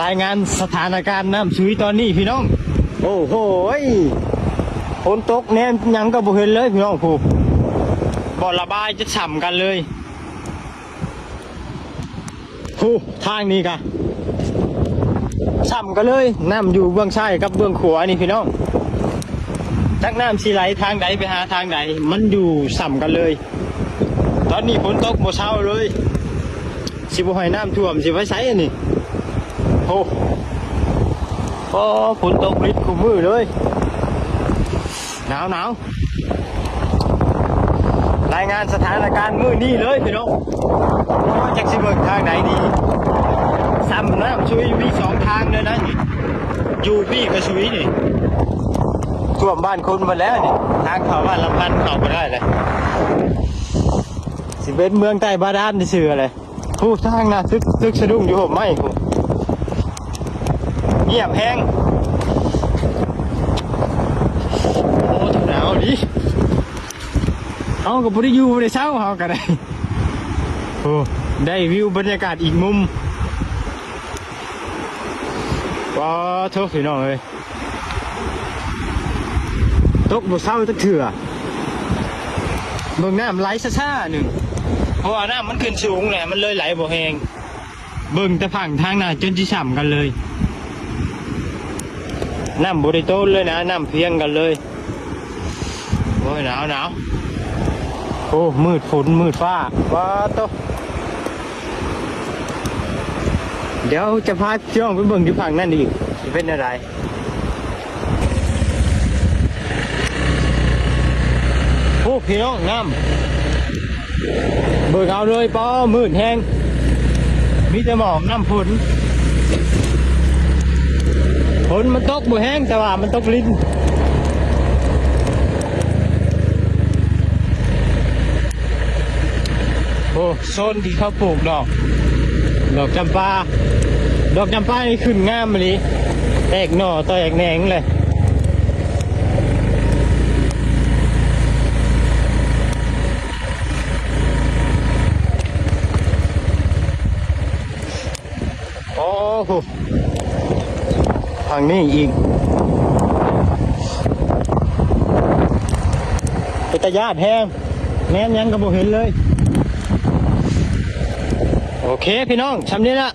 รายงานสถานการณ์น้ำชื้นตอนนี้พี่น้องโอ้โหฝนตกแน่ยังก็บ่เห็นเลยพี่น้องผู้บ่อระบายจะฉ่ำกันเลยผู้ทางนี้กะฉ่ำกันเลยน้ำอยู่เบื้องซ้ายกับเบื้องขวานี่พี่น้องจากน้ำสีไหลทางใดไปหาทางใดมันอยู่ฉ่ำกันเลยตอนนี้ฝนตกบ่เช้าเลยสิบ่ให้น้ำท่วมสิไว้ใช้อันนี้โอ้ฝนตกฤทธิ์คู่มือเลยหนาวรายงานสถานการณ์มื้อนี้เลยพี่น้องจักสิเบิ่งทางไหนดีซ้ำน้ำช่วยมี2ทางเลยนะนี่อยู่พี่ก็ช่วยนี่ท่วมบ้านคนมาแล้วนี่ทางเข้าบ้านลำพันเข้าบ่ได้เลยสิเป็นเมืองใต้บาดาลที่ชื่ออะไรผู้ทางน่ะซึกสะดุ้งอยู่ห่มไม้ผู้เงียบแห้งโอ้หนาวดิเอาก็บ่ได้อยู่บ่ได้เช้าเฮาก็ได้โอ้ได้วิวบรรยากาศอีกมุมว้าโทษพี่น้องเอ้ยตกบ่เช้าจักเทื่อเบิ่งน้ำไหลซ่าๆหนึ่งเพราะว่าน้ำมันขึ้นสูงแหละมันเลยไหลบ่แห้งเบิ่งแต่ฝั่งทางน่ะจนสิฉ่ำกันเลยน้ำบริโตนเลยนะน้ำเพียงกันเลยโอ้ยหนาวโอ้มืดฝนมืดฟ้าว้าโตเดี๋ยวจะพาพี่น้องไปเบิ่งที่ฝั่งนั่นอีกจะเป็นอะไรโอ้พี่น้องน้ำเบิ่งเอาเลยป้อมืดแห้งมีแต่หมอกน้ำฝนมันตกบ่แห้งแต่ว่ามันตกลิ้นโอ้โซนที่เขาปลูกดอกจำปานี่ขึ้นงามเลยแตกหน่อแตกแหนงเลยโอ้โหทางนี้อีกเป็นตะญาติแห้งแม่นยังก็บ่เห็นเลยโอเคพี่น้องทำนี้ละ